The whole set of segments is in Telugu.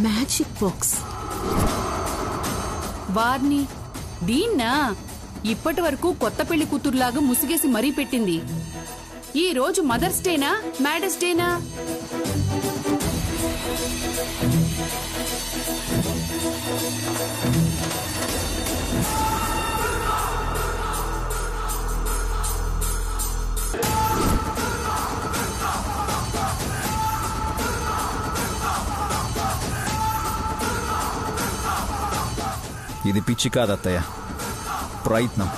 Magic box. వార్ని దీన్నా ఇప్పటి వరకు కొత్త పెళ్లి కూతురులాగా ముసిగేసి మరీ పెట్టింది. ఈ రోజు మదర్స్ డేనా మ్యాడర్స్ డేనా? ఇది పిచ్చి కాదత్తయ్య, ప్రయత్నం.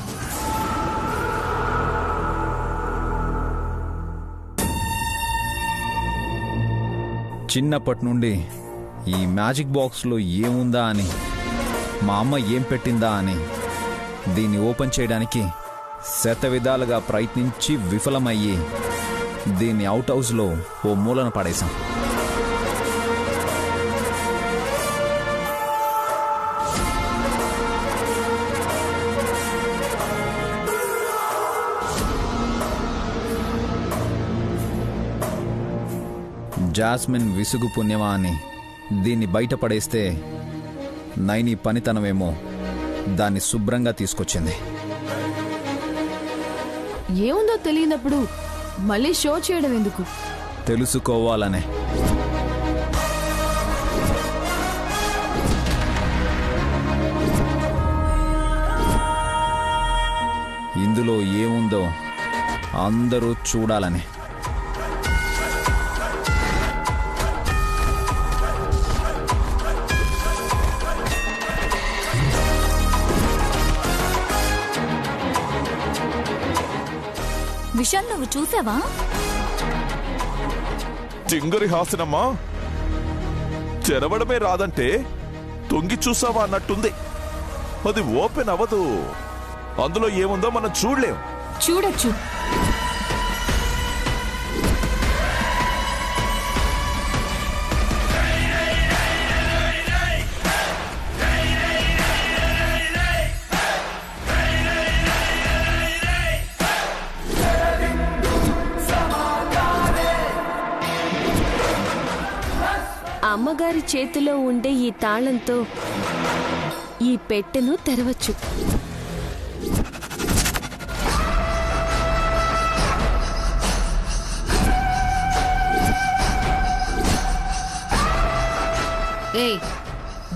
చిన్నప్పటి నుండి ఈ మ్యాజిక్ బాక్స్లో ఏముందా అని, మా అమ్మ ఏం పెట్టిందా అని దీన్ని ఓపెన్ చేయడానికి శతవిధాలుగా ప్రయత్నించి విఫలమయ్యి దీన్ని అవుట్ హౌస్లో ఓ మూలన పడేశాం. జాస్మిన్ విసుగు పుణ్యమా అని దీన్ని బయటపడేస్తే నైని పనితనమేమో దాన్ని శుభ్రంగా తీసుకొచ్చింది. ఏముందో తెలియనప్పుడు మళ్ళీ షో చేయడం ఎందుకు? తెలుసుకోవాలనే. ఇందులో ఏముందో అందరూ చూడాలని. విశాల్, నువ్వు చూసావా? చింగరి హాసనమ్మా, చెరవడమే రాదంటే తొంగి చూసావా అన్నట్టుంది. అది ఓపెన్ అవ్వదు. అందులో ఏముందో మనం చూడలేం. చూడొచ్చు. అమ్మగారి చేతిలో ఉండే ఈ తాళంతో ఈ పెట్టెను తెరవచ్చు. ఏయ్,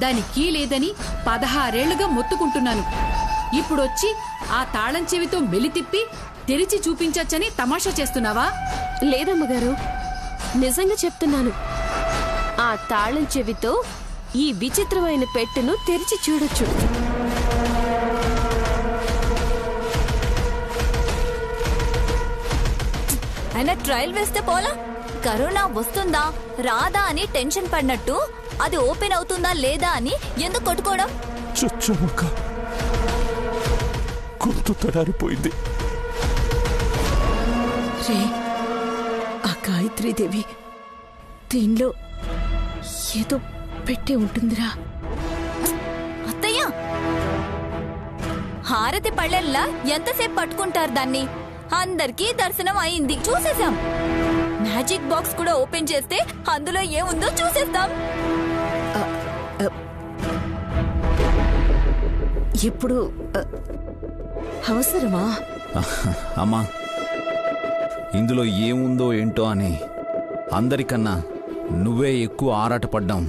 దాని కీ లేదని 16 ఏళ్లుగా మొత్తుకుంటున్నాను. ఇప్పుడొచ్చి ఆ తాళం చెవితో మెలితిప్పి తెరిచి చూపించచ్చని తమాషా చేస్తున్నావా? లేదమ్మగారు, నిజంగా చెప్తున్నాను. ఆ తాళం చెవితో ఈ విచిత్రమైన పెట్టెను తెరిచి చూడొచ్చు. అయినా ట్రయల్ వేస్తే పోలా? కరోనా వస్తుందా రాదా అని టెన్షన్ పడినట్టు అది ఓపెన్ అవుతుందా లేదా అని ఎందుకు కొట్టుకోవడం? చుచ్చుముక్క గొంతు తడారిపోయింది. రే, ఆ గాయత్రీదేవి దీనిలో ఏదో పెట్టే ఉంటుందిరా. అత్తయ్య, హారతి పళ్ళెల్లా ఎంతసేపు పట్టుకుంటారు దాన్ని? అందరికీ దర్శనం అయింది, చూసేసాం. మ్యాజిక్ బాక్స్ కూడా ఓపెన్ చేస్తే అందులో ఏముందో చూసేద్దాం. ఇప్పుడు అవసరమా? అమ్మా, ఇందులో ఏముందో ఏంటో అని అందరికన్నా నువ్వే ఎక్కువ ఆరాటపడ్డం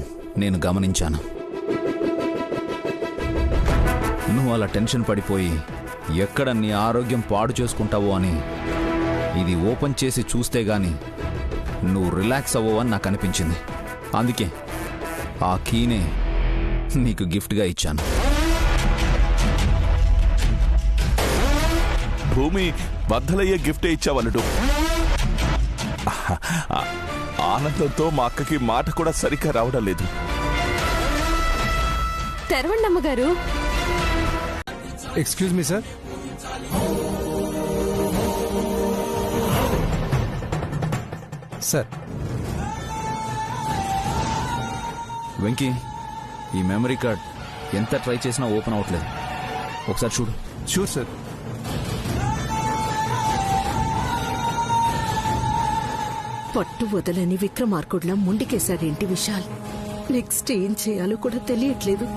నేను గమనించాను. నువ్వు అలా టెన్షన్ పడిపోయి ఎక్కడ నీ ఆరోగ్యం పాడు చేసుకుంటావో అని ఇది ఓపెన్ చేసి చూస్తే గాని నువ్వు రిలాక్స్ అవ్వవు అని నాకు అనిపించింది. అందుకే ఆ కీనే నీకు గిఫ్ట్గా ఇచ్చాను. భూమి బద్దలయ్యే గిఫ్టే ఇచ్చావన్నట్టు. ఆనందంతో మా అక్కకి మాట కూడా సరిగ్గా రావడం లేదు. తెరవండి అమ్మగారు. Excuse me sir. Sir, Venky, ఈ మెమరీ కార్డ్ ఎంత ట్రై చేసినా ఓపెన్ అవ్వట్లేదు. ఒకసారి చూడు. Sure sir. పట్టు వదలని విక్రమార్కుడ్లా ముండికేశాడేంటి విశాల్? నెక్స్ట్ ఏం చేయాలో కూడా తెలియట్లేదు.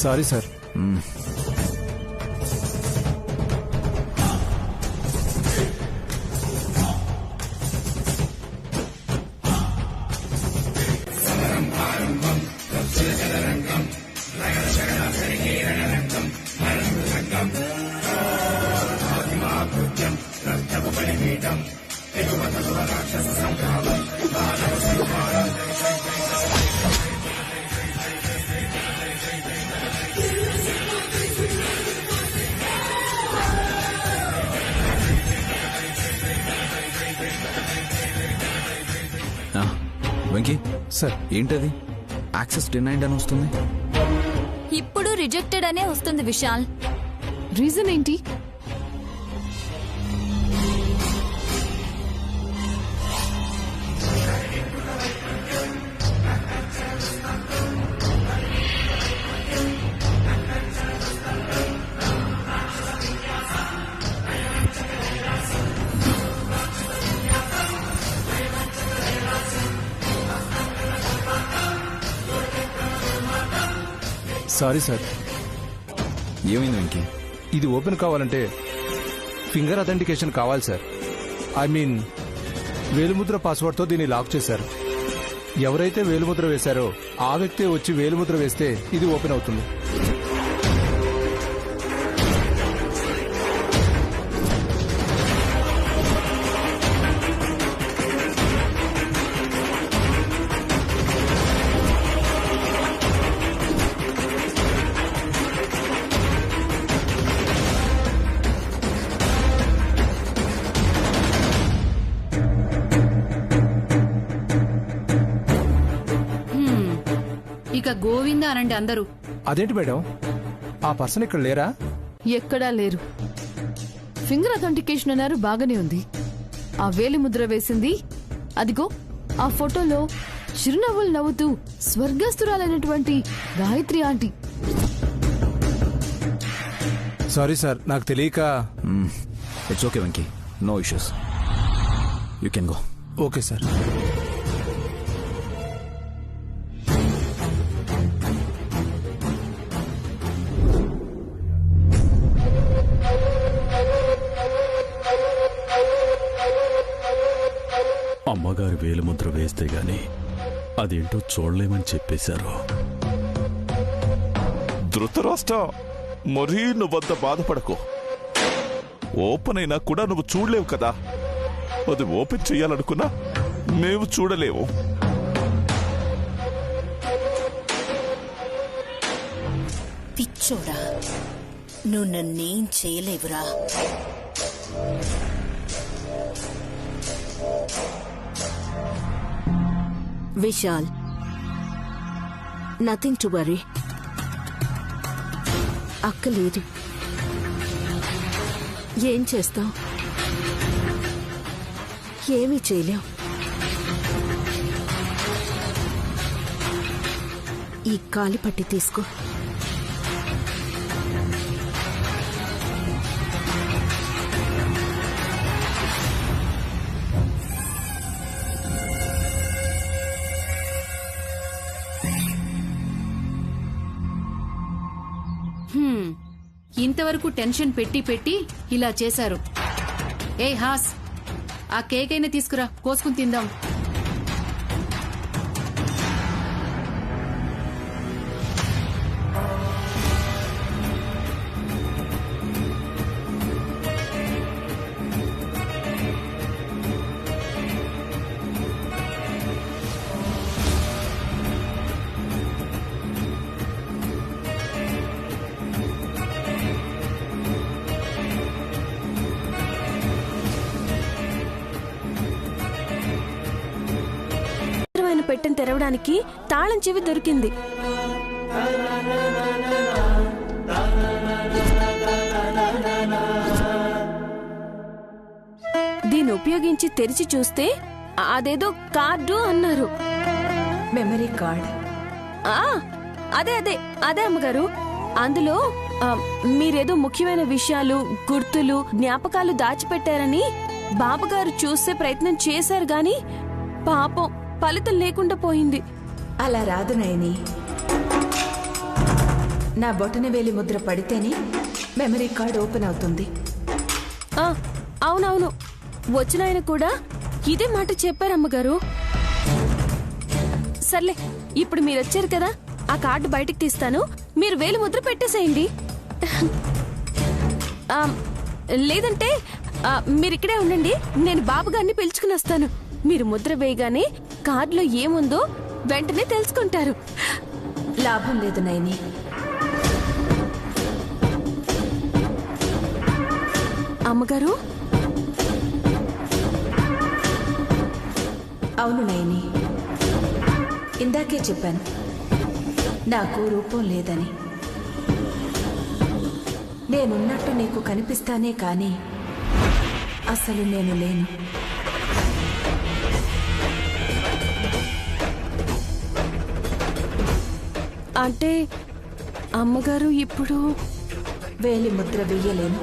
Sorry sir. వెంకీ సార్, ఏంటది? యాక్సెస్ డినైడ్ అని వస్తుంది. ఇప్పుడు రిజెక్టెడ్ అనే వస్తుంది విశాల్. రీజన్ ఏంటి? Sorry sir. ఏమైంది వెంకీ? ఇది ఓపెన్ కావాలంటే ఫింగర్ అథెంటికేషన్ కావాలి సార్. ఐ మీన్ వేలుముద్ర పాస్వర్డ్తో దీన్ని లాక్ చేశారు. ఎవరైతే వేలుముద్ర వేశారో ఆ వ్యక్తే వచ్చి వేలుముద్ర వేస్తే ఇది ఓపెన్ అవుతుంది. ఇక గోవింద అనండి అందరూ. అదేంటి మేడం, ఆ పర్సన్ ఇక్కడ లేరా? ఎక్కడా లేరు. ఫింగర్ అథెంటికేషన్ అన్నారు, బాగానే ఉంది. ఆ వేలి ముద్ర వేసింది అదిగో ఆ ఫోటోలో చిరునవ్వులు నవ్వుతూ స్వర్గస్థురాలైనటువంటి గాయత్రి ఆంటీ. సారీ సార్, నాకు తెలియక. It's okay Venky, no issues, you can go. Okay sir. అమ్మగారి వేలుముద్ర వేస్తే గాని అదేంటో చూడలేమని చెప్పేశారు. ధృతరాష్ట్ర, మరీ నువ్వంత బాధపడకు. ఓపెన్ అయినా కూడా నువ్వు చూడలేవు కదా. అది ఓపెన్ చెయ్యాలనుకున్నా మేము చూడలేవు. పిచ్చోడా, నువ్వు నన్నేం చేయలేవురా. Vishal, nothing to worry. అక్కలేదు. ఏం చేస్తావు? ఏమీ చేయలేవు. ఈ కాలి పట్టి తీసుకో. ఇంతవరకు టెన్షన్ పెట్టి పెట్టి ఇలా చేశారు. ఏ హాస్, ఆ కేక్ అయినా తీసుకురా, కోసుకుని తిందాం. పెట్టెను తెరవడానికి తాళం చెవి దొరికింది. దీన్ని ఉపయోగించి తెరిచి చూస్తే అదేదో కార్డు అన్నారు. Memory card. అదే అదే అదే అమ్మగారు. అందులో మీరేదో ముఖ్యమైన విషయాలు, గుర్తులు, జ్ఞాపకాలు దాచిపెట్టారని బాబుగారు చూసే ప్రయత్నం చేశారు గాని పాపం ఫలితం లేకుండా పోయింది. అలా రాదు నయని. నా బొటనవేలి ముద్ర పడితేనే మెమరీ కార్డ్ ఓపెన్ అవుతుంది. అవునవును, వచ్చిన ఆయన కూడా ఇదే మాట చెప్పారమ్మగారు. సర్లే, ఇప్పుడు మీరు వచ్చారు కదా, ఆ కార్డు బయటికి తీస్తాను, మీరు వేలు ముద్ర పెట్టేసేయండి. లేదంటే మీరిక్కడే ఉండండి, నేను బాబుగారిని పిలుచుకుని వస్తాను. మీరు ముద్ర వేయగానే కార్డులో ఏముందో వెంటనే తెలుసుకుంటారు. లాభం లేదు నయని. అమ్మగారు. అవును నయని, ఇందాకే చెప్పాను నాకు రూపం లేదని. నేనున్నట్టు నీకు కనిపిస్తానే కానీ అసలు నేను లేను. అంటే అమ్మగారు ఇప్పుడు వేలి ముద్ర వెయ్యలేను.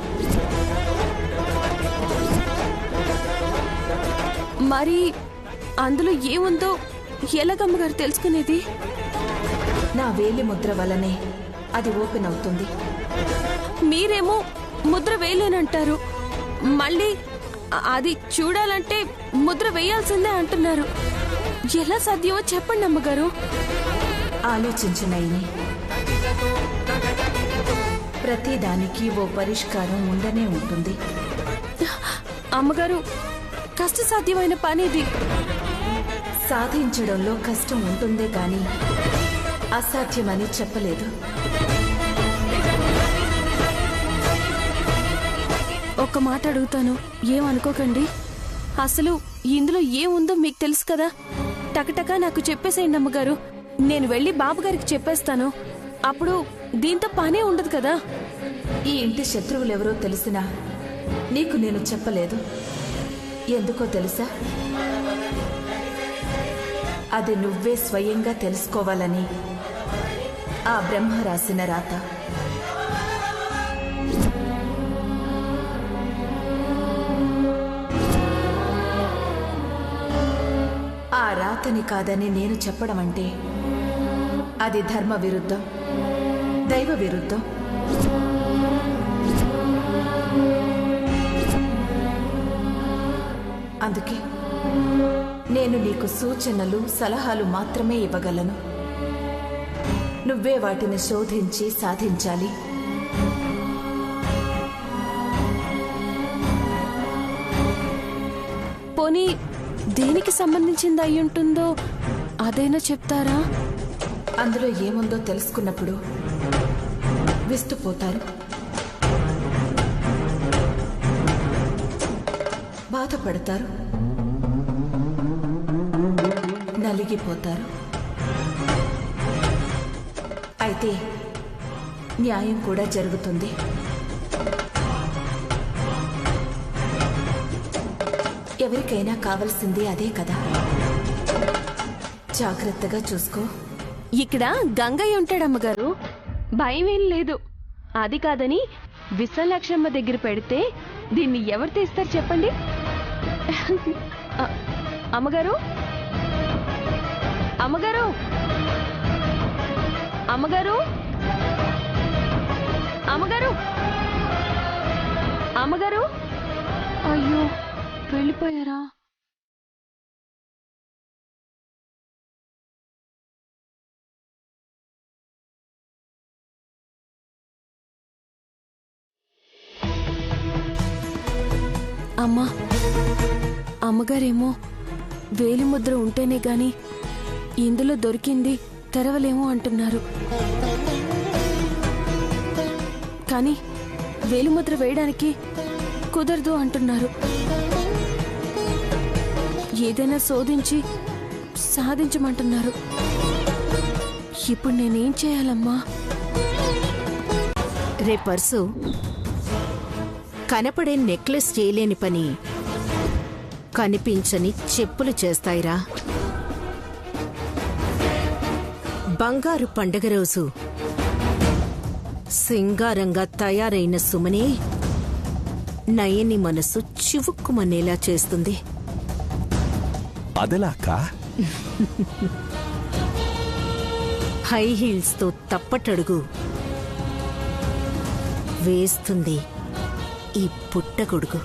మరి అందులో ఏముందో ఎలాగమ్మగారు తెలుసుకునేది? నా వేలి ముద్ర వల్లనే అది ఓపెన్ అవుతుంది. మీరేమో ముద్ర వేయలేనంటారు, మళ్ళీ అది చూడాలంటే ముద్ర వేయాల్సిందే అంటున్నారు. ఎలా సాధ్యమో చెప్పండి అమ్మగారు. ఆలోచించనయ్యి. ప్రతిదానికి ఓ పరిష్కారం ఉండనే ఉంటుంది. అమ్మగారు, కష్టసాధ్యమైన పనిది. సాధించడంలో కష్టం ఉంటుందే గాని అసాధ్యమని చెప్పలేదు. ఒక్క మాట అడుగుతాను, ఏమనుకోకండి. అసలు ఇందులో ఏముందో మీకు తెలుసు కదా, టకటకా నాకు చెప్పేసేయండి అమ్మగారు. నేను వెళ్ళి బాబుగారికి చెప్పేస్తాను. అప్పుడు దీంతో పనే ఉండదు కదా. ఈ ఇంటి శత్రువులెవరో తెలిసినా నీకు నేను చెప్పలేదు. ఎందుకో తెలుసా? అది నువ్వే స్వయంగా తెలుసుకోవాలని ఆ బ్రహ్మ రాసిన రాత. ఆ రాతని కాదని నేను చెప్పడం అంటే అది ధర్మ విరుద్ధం, దైవ విరుద్ధం. అందుకే నేను నీకు సూచనలు, సలహాలు మాత్రమే ఇవ్వగలను. నువ్వే వాటిని శోధించి సాధించాలి. పోనీ దేనికి సంబంధించింది అయ్యుంటుందో అదైనా చెప్తారా? అందులో ఏముందో తెలుసుకున్నప్పుడు విస్తుపోతారు, బాధపడతారు, నలిగిపోతారు. అయితే న్యాయం కూడా జరుగుతుంది. ఎవరికైనా కావలసింది అదే కదా. జాగ్రత్తగా చూసుకో. ఇక్కడ గంగయ్య ఉంటాడమ్మగారు, భయం ఏం లేదు. అది కాదని విశాలాక్షమ్మ దగ్గర పెడితే దీన్ని ఎవరు తీస్తారు చెప్పండి? అమ్మగారు, అమ్మగారు, అమ్మగారు, అమ్మగారు, అమ్మగారు. అయ్యో, వెళ్ళిపోయారా? అమ్మా, అమ్మగారేమో వేలిముద్ర ఉంటేనే గాని ఇందులో దొరికింది తెరవలేమో అంటున్నారు. కానీ వేలిముద్ర వేయడానికి కుదరదు అంటున్నారు. ఏదైనా శోధించి సాధించమంటున్నారు. ఇప్పుడు నేనేం చేయాలమ్మా? రే పర్సు, కనపడే నెక్లెస్ చేయలేని పని కనిపించని చెప్పులు చేస్తాయిరా. బంగారు పండగ రోజు సింగారంగా తయారైన సుమనే నయని మనసు చివుక్కుమనేలా చేస్తుంది. అదెలా అక్క? హై హీల్స్ తో తప్పటడుగు వేస్తుంది ఈ పుట్టగొడుగు.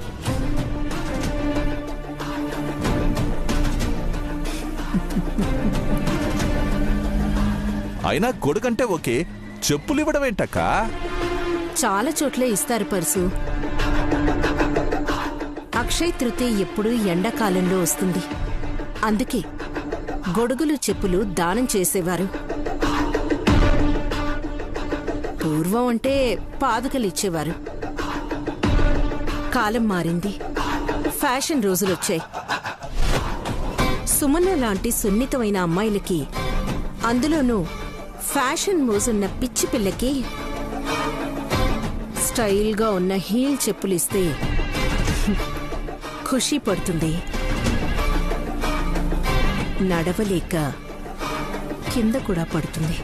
అయినా గొడుగంటే ఓకే, చెప్పులు ఇవ్వడం ఏంటక్క? చాలా చోట్లే ఇస్తారు పర్సు. అక్షయ్ తృతీయ ఎప్పుడు ఎండాకాలంలో వస్తుంది. అందుకే గొడుగులు చెప్పులు దానం చేసేవారు. పూర్వం అంటే పాదుకలిచ్చేవారు. కాలం మారింది, ఫ్యాషన్ రోజులొచ్చాయి. సుమన లాంటి సున్నితమైన అమ్మాయిలకి, అందులోనూ ఫ్యాషన్ మోజున్న పిచ్చి పిల్లకి స్టైల్గా ఉన్న హీల్ చెప్పులిస్తే ఖుషీ పడుతుంది. నడవలేక కింద కూడా పడుతుంది.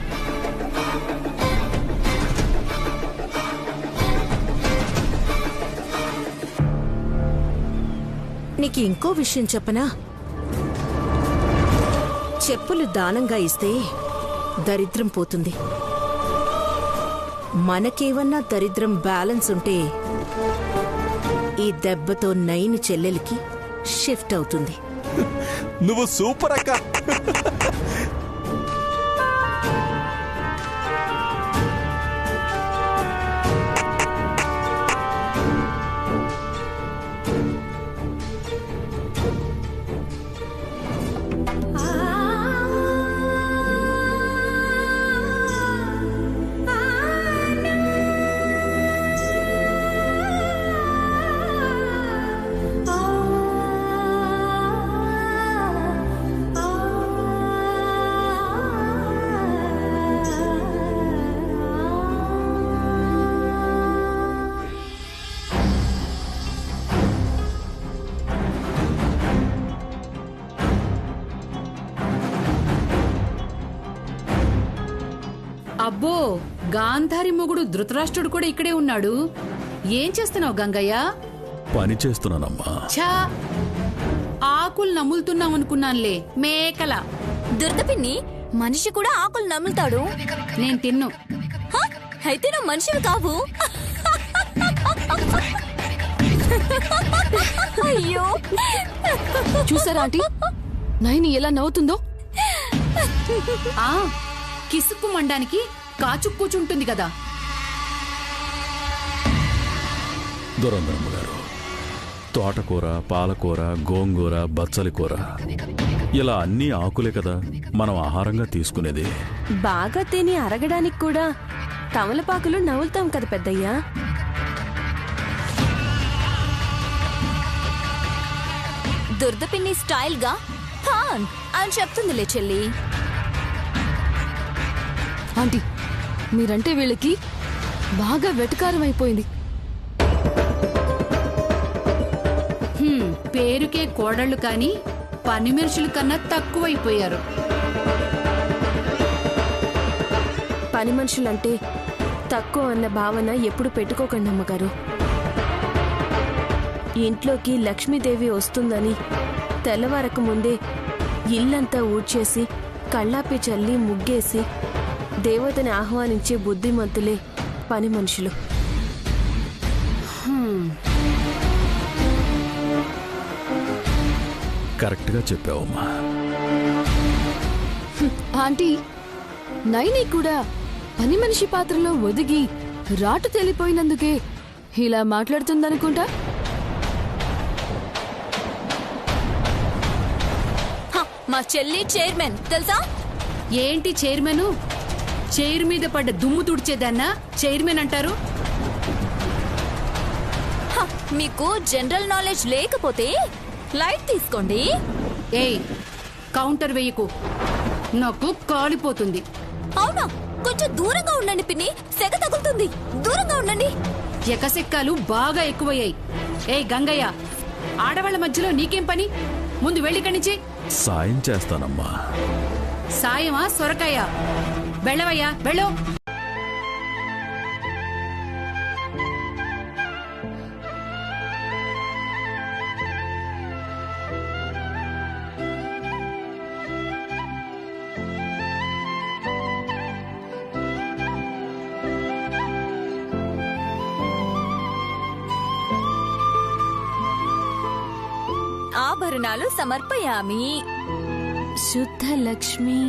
నీకు ఇంకో విషయం చెప్పనా? చెప్పులు దానంగా ఇస్తే దరిద్రం పోతుంది. మనకేవన్నా దరిద్రం బ్యాలెన్స్ ఉంటే ఈ దెబ్బతో నైని చెల్లెలికి షిఫ్ట్ అవుతుంది. నువ్వు సూపర్ అక్క. అబ్బో, గాంధారి మొగుడు ధృతరాష్ట్రుడు కూడా ఇక్కడే ఉన్నాడు. ఏం చేస్తున్నావు గంగయ్య? పని చేస్తున్నానమ్మా. ఛా, ఆకులు నములుతున్నామనుకున్నానులే, మేకల. దుర్దపిన్ని, మనిషి కూడా ఆకులు నములుతాడు. నేను తిన్ను. అయితే నువ్వు మనిషివి కావు. అయ్యో, చూసారా ఆంటీ, నైని ఎలా నవ్వుతుందో? ఆ కిసుక్కు మండానికి కాచు కూచుంటుంది కదా. దొరందరమ్మ గారు, తోటకూర, పాలకూర, గోంగూర, బచ్చలి కూర, ఇలా అన్ని ఆకులే కదా మనం ఆహారంగా తీసుకునేది. బాగా తిని అరగడానికి కూడా తమలపాకులు నవ్వులుతాం కదా పెద్దయ్యా. దుర్దపిన్ని స్టైల్ గా హాన్ అని చెప్తుందిలే చెల్లి. ఆంటీ, మీరంటే వీళ్ళకి బాగా వెటకారం అయిపోయింది. పేరుకే కోడళ్ళు కాని పని మనుషుల కన్నా తక్కువైపోయారు. పని మనుషులంటే తక్కువ అన్న భావన ఎప్పుడు పెట్టుకోకండి అమ్మగారు. ఇంట్లోకి లక్ష్మీదేవి వస్తుందని తెల్లవారక ముందే ఇల్లంతా ఊడ్చేసి కళ్ళాపి చల్లి ముగ్గేసి దేవతని ఆహ్వానించే బుద్ధిమంతులే పని మనుషులు. కరెక్ట్గా చెప్పావమ్మా. ఆంటీ, నైని కూడా పని మనిషి పాత్రలో ఒదిగి రాటు తేలిపోయినందుకే ఇలా మాట్లాడుతుందనుకుంటా. మా చెల్లి చైర్మన్ తెలుసా? ఏంటి చైర్మన్? చైర్ మీద పడ్డ దుమ్ము తుడిచేదన్నా చైర్మన్ అంటారు? మీకు జనరల్ నాలెడ్జ్ లేకపోతే లైట్ తీసుకోండి. ఏయ్, కౌంటర్ వేయకు, నాకు కాలిపోతుంది. అవునా? కొంచెం దూరంగా ఉండండి పిన్ని, సెగ తగులుతుంది. దూరంగా ఉండండి. ఎకసెక్కాలు బాగా ఎక్కువయ్యాయి. ఏయ్ గంగయ్య, ఆడవాళ్ల మధ్యలో నీకేం పని? ముందు వెళ్ళి కనిచి. సాయం చేస్తానమ్మా. సాయమా సొరకాయ? వెళ్ళవయ్యా, వెళ్ళు. ఆభరణాలు సమర్పయామి. శుద్ధ లక్ష్మి,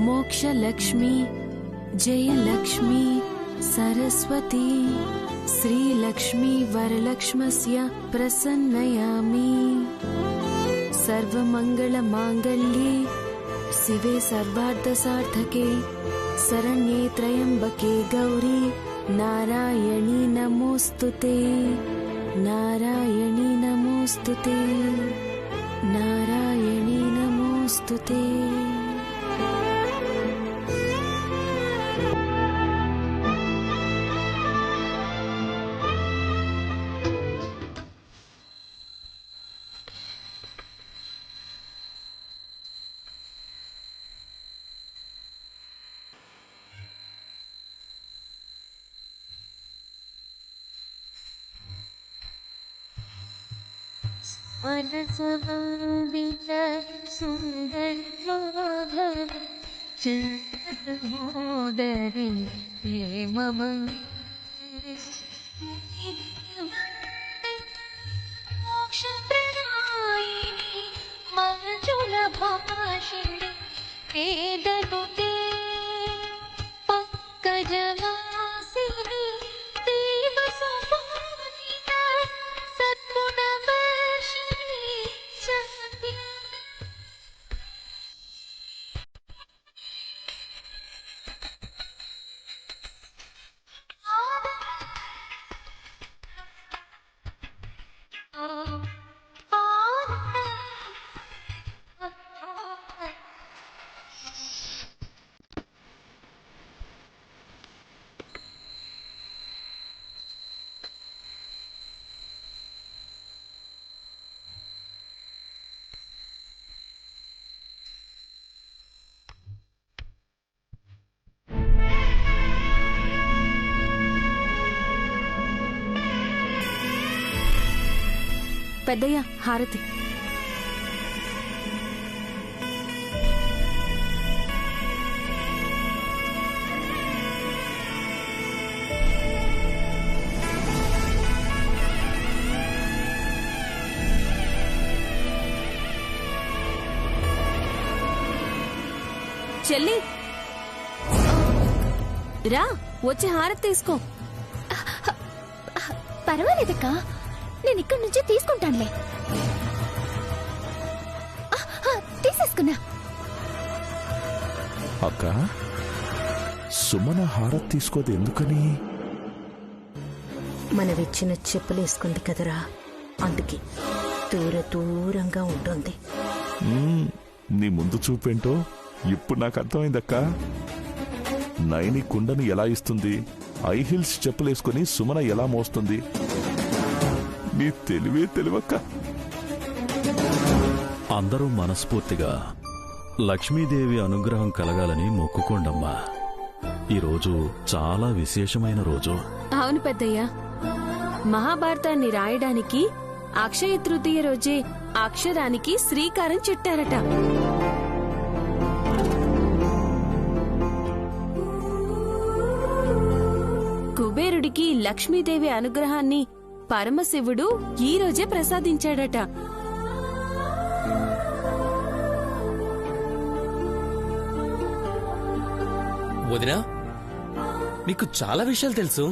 మోక్ష లక్ష్మి, జయ లక్ష్మి, సరస్వతి, శ్రీలక్ష్మి వరలక్ష్మస్య ప్రసన్నయామి. సర్వమంగళ మాంగళ్యే శివే సర్వార్థ సార్థకే శరణ్యే త్రయంబకే గౌరీ నారాయణీ నమోస్తుతే. నారాయణీ నమోస్తుతే. నారాయణీ నమోస్తుతే. పెద్దయ్య హారతి. చెల్లి రా, వచ్చి హారతి తీసుకో. పర్వాలేదక్క, నేను ఇక్కడి నుంచే తీసుకుంటానులే. తీసేసుకున్నా. అక్క, సుమన హారతి తీసుకోదు ఎందుకని? మనవిచ్చిన చెప్పులేసుకుంది కదరా, అందుకే దూరంగా ఉంటుంది. నీ ముందు చూపేంటో ఇప్పుడు నాకు అర్థమైందక్క. నైని కుండని ఎలా ఇస్తుంది, ఐ హిల్స్ చెప్పులేసుకుని సుమన ఎలా మోస్తుంది? నీ తెలివక్క. అందరూ మనస్ఫూర్తిగా లక్ష్మీదేవి అనుగ్రహం కలగాలని మొక్కుకోండమ్మా. ఈరోజు చాలా విశేషమైన రోజు. అవును పెద్దయ్య, మహాభారతాన్ని రాయడానికి అక్షయ తృతీయ రోజే అక్షరానికి శ్రీకారం చుట్టారట. కుబేరుడికి లక్ష్మీదేవి అనుగ్రహాన్ని పరమశివుడు ఈ రోజే ప్రసాదించాడట. వదినా, మీకు చాలా విషయాలు తెలుసు.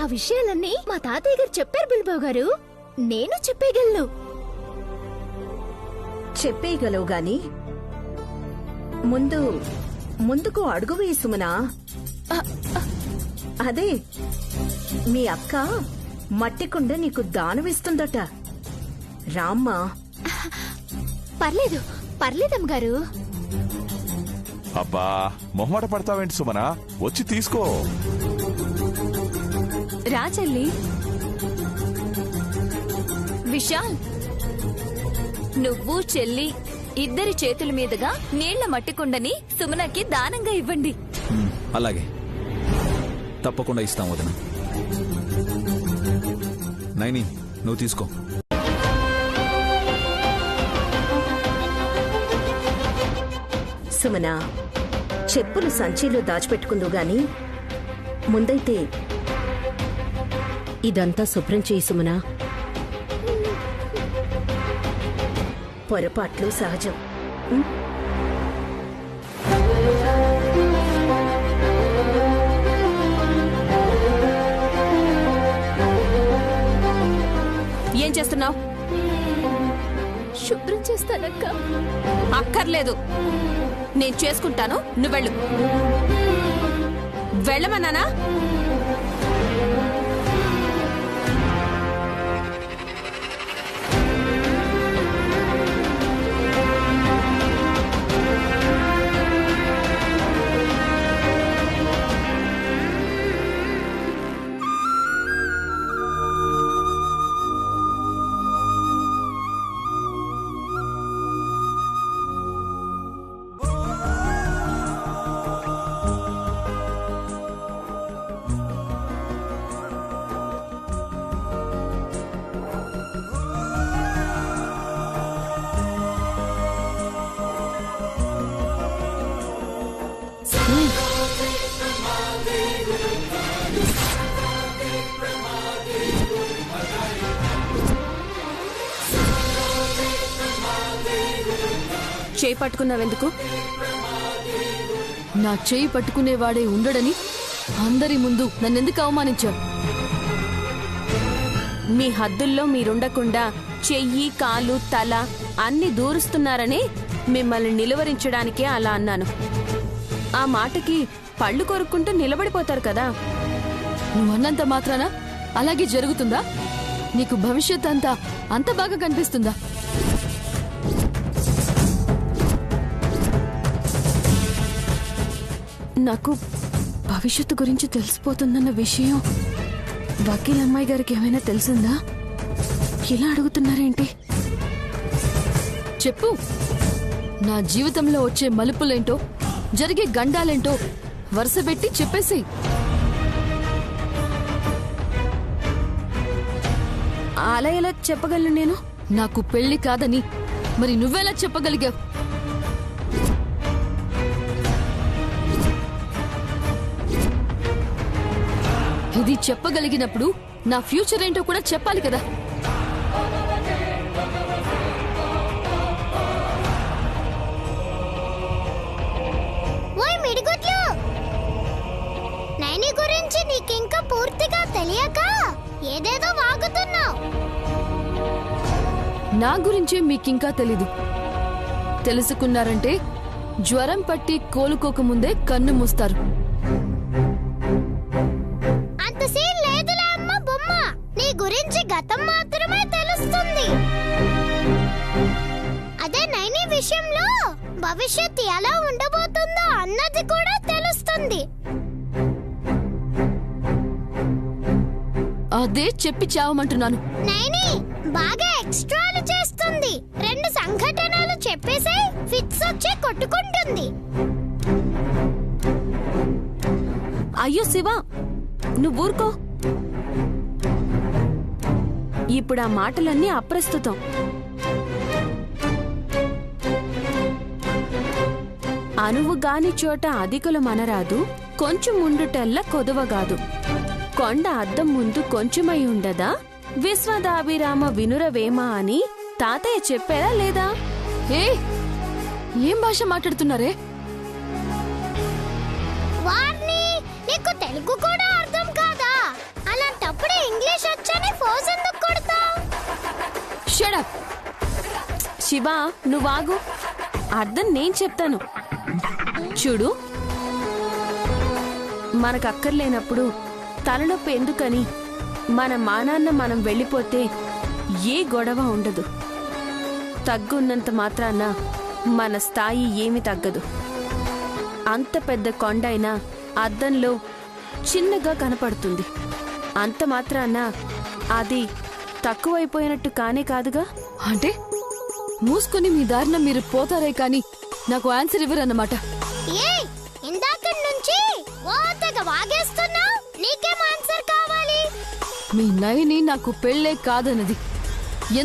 ఆ విషయాలన్నీ మా తాతయ్య గారు చెప్పారు బుల్బాబు గారు. నేను చెప్పేయగలను. చెప్పేయగలవు గాని ముందుకు అడుగు వేసుమనా. అదే మీ అక్క మట్టి కుండ నీకు దానమిస్తుందట. రామ్మా. పర్లేదమ్మగారు. అబ్బా, మొహమాట పడతావేంటి సుమనా, వచ్చి తీసుకో. రా చెల్లి. విశాల్, నువ్వు చెల్లి ఇద్దరి చేతుల మీదుగా నీళ్ల మట్టి కుండని సుమనకి దానంగా ఇవ్వండి. అలాగే, తప్పకుండా ఇస్తాం వదిన. నైని, నువ్వు తీసుకో. సుమన, చెప్పులు సంచిలో దాచిపెట్టుకుందు గాని ముందైతే ఇదంతా శుభ్రం చేయి సుమన. పొరపాట్లు సహజం. ఏం చేస్తున్నావు? శుభ్రం చేస్తానక్క. అక్కర్లేదు, నేను చేసుకుంటాను, నువ్వు వెళ్ళు. వెళ్ళమన్నానా? చేయి పట్టుకున్నావెందుకు? నా చేయి పట్టుకునేవాడే ఉండడని అందరి ముందు నన్నెందుకు అవమానించావు? మీ హద్దుల్లో మీరుండకుండా చెయ్యి, కాలు, తల అన్ని దూరుస్తున్నారని మిమ్మల్ని నిలువరించడానికే అలా అన్నాను. ఆ మాటకి పళ్ళు కొరుక్కుంటూ నిలబడిపోతారు కదా. నువ్వన్నంత మాత్రాన అలాగే జరుగుతుందా? నీకు భవిష్యత్ అంతా అంత బాగా కనిపిస్తుందా? నాకు భవిష్యత్తు గురించి తెలిసిపోతుందన్న విషయం వకీల్ అమ్మాయి గారికి ఏమైనా తెలిసిందా? ఇలా అడుగుతున్నారేంటి? చెప్పు. నా జీవితంలో వచ్చే మలుపులేంటో, జరిగే గండాలేంటో వరుసపెట్టి చెప్పేసేయ్. అలా ఎలా చెప్పగలను నేను? నాకు పెళ్లి కాదని మరి నువ్వెలా చెప్పగలిగావు? ఇది చెప్పగలిగినప్పుడు నా ఫ్యూచర్ ఏంటో కూడా చెప్పాలి కదా. ఓయ్ మిడిగుడ్లు, నైని గురించి నీకింకా పూర్తిగా తెలియక ఏదేదో వాగుతున్నావు. నా గురించే మీకింకా తెలీదు. తెలుసుకున్నారంటే జ్వరం పట్టి కోలుకోకముందే కన్ను మూస్తారు. అంత సీన్ లేదులే అమ్మ బొమ్మ. నీ గురించి గతం మాత్రమే తెలుస్తుంది. అదే నైని విషయంలో భవిష్యత్ ఎలా ఉండబోతుందో అన్నది కూడా తెలుస్తుంది. అదే చెప్పి చావమంటున్నాను. నైని బాగా ఎక్స్ట్రాలు చేస్తుంది. 2 సంఘటనలు చెప్పేసే ఫిట్స్ వచ్చి కొట్టుకుంటుంది. అయ్యో శివ, నువ్వు ఊరుకో. ఇప్పుడు ఆ మాటలన్నీ అప్రస్తుతం. అనువు గాని చోట అధికుల మనరాదు, కొంచెం ఉండుటల్ల కొదవగాదు. కొండ అద్దం ముందు కొంచెమై ఉండదా, విశ్వదాభిరామ వినురవేమ అని తాతయ్య చెప్పారా లేదా? ఏం భాష మాట్లాడుతున్నారే? వార్ని, నీకు తెలుగు కూడా అర్థం కాదా? అలాంటప్పుడు ఇంగ్లీష్ వచ్చని ఫోజ్ ఎందుకు కొడతావు? Shut up. శివ, నువ్వాగు. అర్థం నేను చెప్తాను. చూడు, మనకక్కర్లేనప్పుడు తలనొప్పి ఎందుకని మన మానాన్న మనం వెళ్ళిపోతే ఏ గొడవ ఉండదు. తగ్గున్నంత మాత్రాన మన స్థాయి ఏమి తగ్గదు. అంత పెద్ద కొండైనా అద్దంలో చిన్నగా కనపడుతుంది. అంత మాత్రాన అది తక్కువైపోయినట్టు కానే కాదుగా. అంటే మూసుకొని మీ దారిన మీరు పోతారే కానీ నాకు ఆన్సర్ ఇవ్వరన్నమాట. ఏయ్ ఇందాక నుంచి ఓతగా వాగేస్తున్నావు. నీకేం ఆన్సర్ కావాలి? మీ నయని నాకు పెళ్ళే కాదన్నది.